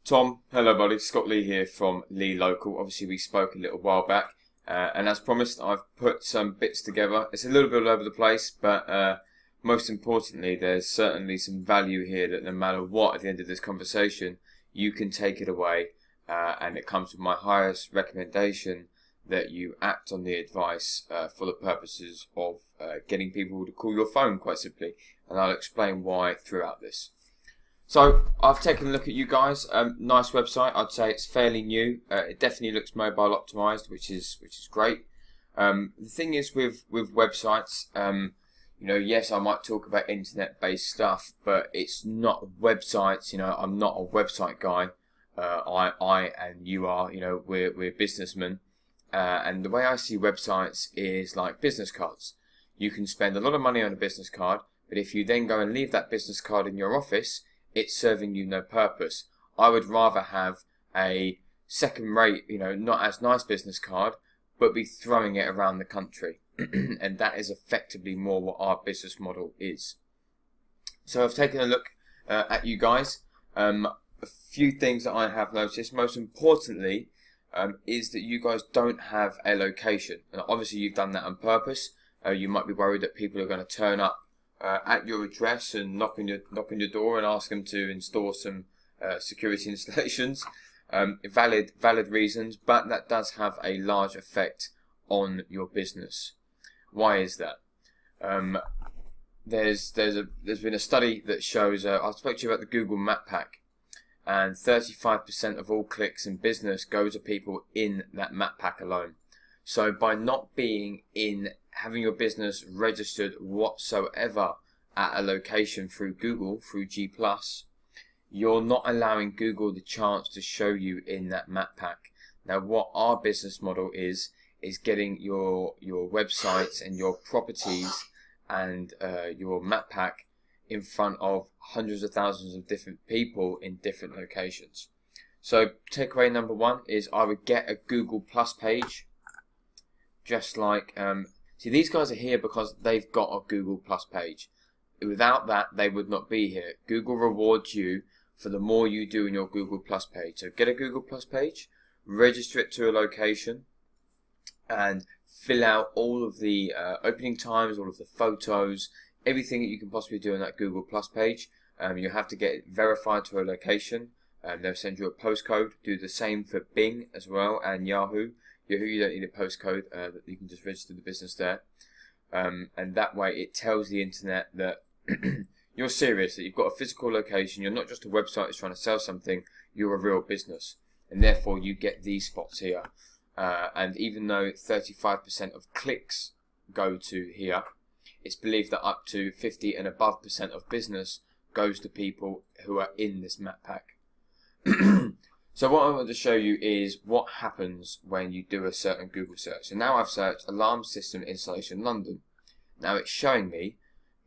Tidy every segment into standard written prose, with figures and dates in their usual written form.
Tom, hello buddy, Scott Lee here from Lee Local. Obviously we spoke a little while back and as promised I've put some bits together. It's a little bit all over the place, but most importantly there's certainly some value here that no matter what at the end of this conversation you can take it away, and it comes with my highest recommendation that you act on the advice for the purposes of getting people to call your phone, quite simply, and I'll explain why throughout this. So I've taken a look at you guys. Nice website. I'd say it's fairly new. It definitely looks mobile optimized, which is great. The thing is with websites, you know, yes, I might talk about internet-based stuff, but it's not websites. You know, I'm not a website guy. I and you are. You know, we're businessmen, and the way I see websites is like business cards. You can spend a lot of money on a business card, but if you then go and leave that business card in your office, it's serving you no purpose. I would rather have a second-rate, you know, not as nice business card, but be throwing it around the country. And that is effectively more what our business model is. So I've taken a look at you guys. A few things that I have noticed, most importantly, is that you guys don't have a location. And obviously you've done that on purpose. You might be worried that people are going to turn up at your address and knock on your door and ask them to install some security installations. Valid reasons, but that does have a large effect on your business. Why is that? There's been a study that shows. I spoke to you about the Google Map Pack, and 35% of all clicks in business go to people in that map pack alone. So by not being in, having your business registered whatsoever at a location through Google, through G+, you're not allowing Google the chance to show you in that map pack. Now what our business model is getting your websites and your properties and your map pack in front of hundreds of thousands of different people in different locations. So takeaway number one is I would get a Google Plus page, just like, see, these guys are here because they've got a Google Plus page. Without that, they would not be here. Google rewards you for the more you do in your Google Plus page. So get a Google Plus page, register it to a location, and fill out all of the opening times, all of the photos, everything that you can possibly do on that Google Plus page. You have to get it verified to a location. They'll send you a postcode. Do the same for Bing as well, and Yahoo. Yahoo, you don't need a postcode, that you can just register the business there. And that way it tells the internet that you're serious, that you've got a physical location, you're not just a website that's trying to sell something, you're a real business. And therefore you get these spots here. And even though 35% of clicks go to here, it's believed that up to 50 and above % of business goes to people who are in this map pack. So what I want to show you is what happens when you do a certain Google search. So now I've searched alarm system installation London. Now it's showing me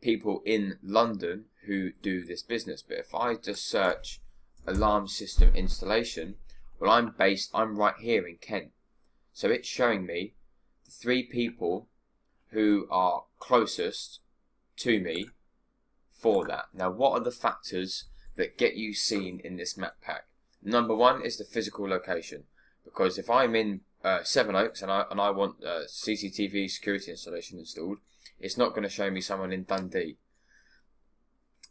people in London who do this business. But if I just search alarm system installation, well, I'm right here in Kent. So it's showing me the 3 people who are closest to me for that. Now what are the factors that get you seen in this map pack? Number one is the physical location, because if I'm in Sevenoaks and I want CCTV security installation installed, it's not going to show me someone in Dundee.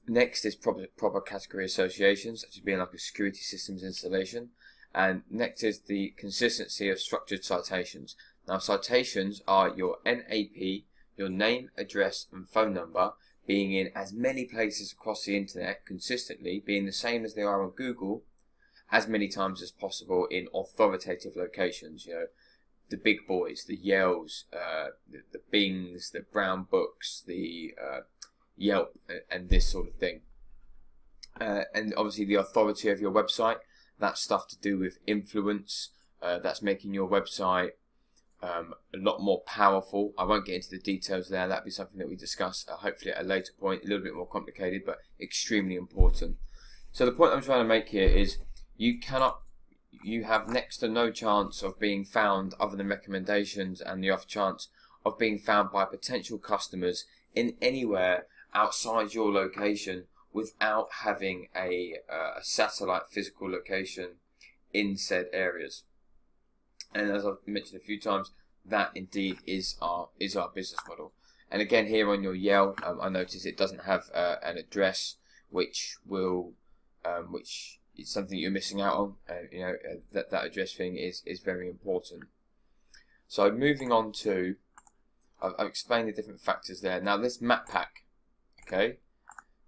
Next is proper category associations, such as being like a security systems installation, and next is the consistency of structured citations. Now citations are your NAP, your name, address and phone number, being in as many places across the internet consistently, being the same as they are on Google, as many times as possible in authoritative locations. You know, the big boys, the Yells, the Bings, the Brown Books, the Yelp, and this sort of thing. And obviously the authority of your website, that's stuff to do with influence. That's making your website a lot more powerful. I won't get into the details there. That'll be something that we discuss hopefully at a later point, a little bit more complicated, but extremely important. So the point I'm trying to make here is you have next to no chance of being found other than recommendations and the off chance of being found by potential customers in anywhere outside your location without having a satellite physical location in said areas. And as I've mentioned a few times, that indeed is our business model. And again, here on your Yale, I notice it doesn't have an address, which is something you're missing out on. That address thing is very important. So moving on to, I've explained the different factors there. Now this map pack, okay.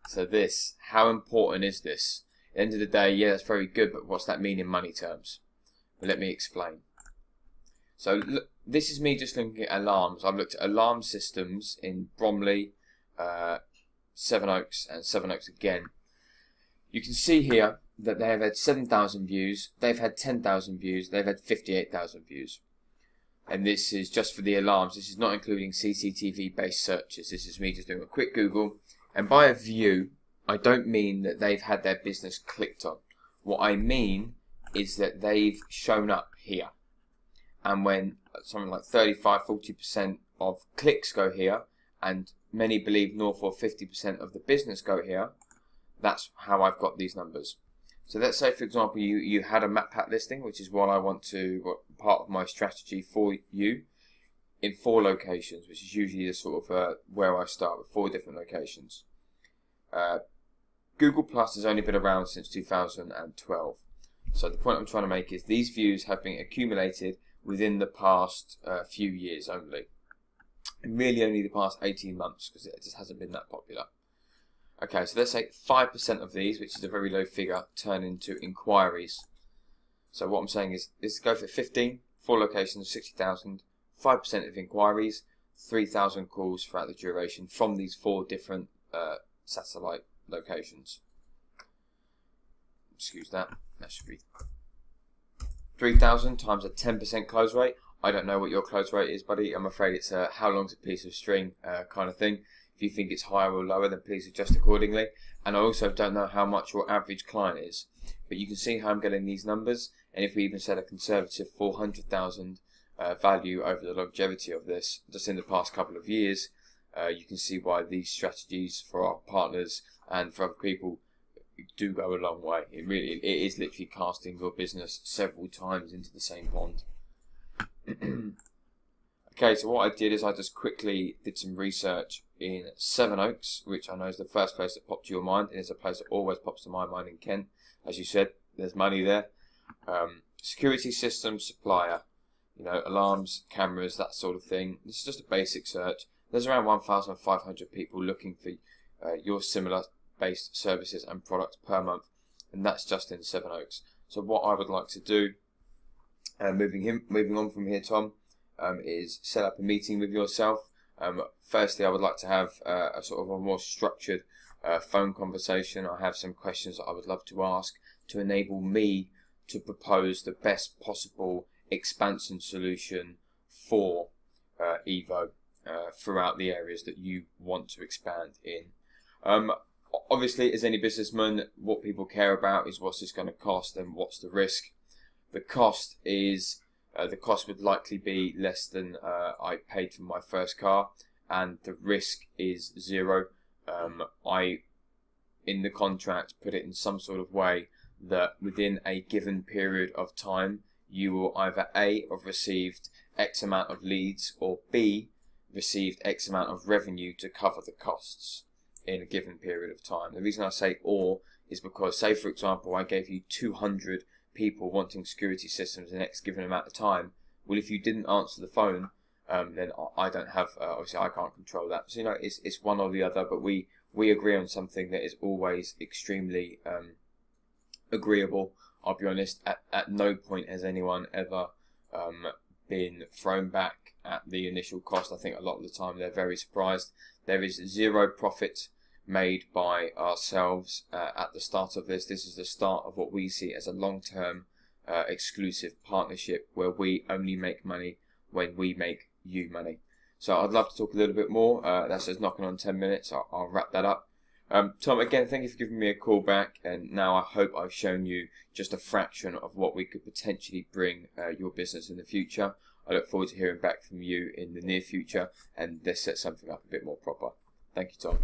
So this, how important is this? At the end of the day, yeah, that's very good, but what's that mean in money terms? Well, let me explain. So look, this is me just looking at alarms. I've looked at alarm systems in Bromley, Sevenoaks, and Sevenoaks again. You can see here that they have had 7,000 views, they've had 10,000 views, they've had 58,000 views. And this is just for the alarms. This is not including CCTV based searches. This is me just doing a quick Google. And by a view, I don't mean that they've had their business clicked on. What I mean is that they've shown up here. And when something like 35–40% of clicks go here, and many believe north of 50% of the business go here, that's how I've got these numbers. So let's say, for example, you had a map pack listing, which is what I want to, part of my strategy for you, in 4 locations, which is usually the sort of where I start, with 4 different locations. Google Plus has only been around since 2012. So the point I'm trying to make is these views have been accumulated within the past few years only. And really only the past 18 months, because it just hasn't been that popular. Okay, so let's say 5% of these, which is a very low figure, turn into inquiries. So what I'm saying is, let's go for 15, 4 locations, 60,000, 5% of inquiries, 3,000 calls throughout the duration from these 4 different satellite locations. Excuse that, that should be 3,000 times a 10% close rate. I don't know what your close rate is, buddy. I'm afraid it's a how long's a piece of string kind of thing. If you think it's higher or lower, then please adjust accordingly. And I also don't know how much your average client is. But you can see how I'm getting these numbers. And if we even set a conservative 400,000 value over the longevity of this, just in the past couple of years, you can see why these strategies for our partners and for other people do go a long way. It is literally casting your business several times into the same pond. Okay, so what I did is I just quickly did some research in Sevenoaks, which I know is the first place that popped to your mind, and it's a place that always pops to my mind in Kent. As you said, there's money there. Security system supplier, alarms, cameras, that sort of thing. This is just a basic search. There's around 1,500 people looking for your similar based services and products per month, and that's just in Sevenoaks. So what I would like to do, moving on from here, Tom, is set up a meeting with yourself. Firstly, I would like to have a sort of a more structured phone conversation. I have some questions that I would love to ask to enable me to propose the best possible expansion solution for Evo throughout the areas that you want to expand in. Obviously, as any businessman, what people care about is what's this going to cost and what's the risk. The cost is the cost would likely be less than I paid for my first car, and the risk is 0. I, in the contract, put it in some sort of way that within a given period of time, you will either A, have received X amount of leads, or B, received X amount of revenue to cover the costs in a given period of time. The reason I say or is because, say for example, I gave you 200 people wanting security systems in X given amount of time. Well, if you didn't answer the phone, then I don't have, obviously I can't control that. So, it's one or the other, but we agree on something that is always extremely agreeable. I'll be honest, at no point has anyone ever been thrown back at the initial cost. I think a lot of the time they're very surprised. There is 0 profit made by ourselves at the start of this. This is the start of what we see as a long-term exclusive partnership where we only make money when we make you money. So I'd love to talk a little bit more. That's just knocking on 10 minutes. I'll wrap that up. Tom, again, thank you for giving me a call back, and now I hope I've shown you just a fraction of what we could potentially bring your business in the future. I look forward to hearing back from you in the near future, and let's set something up a bit more proper. Thank you, Tom.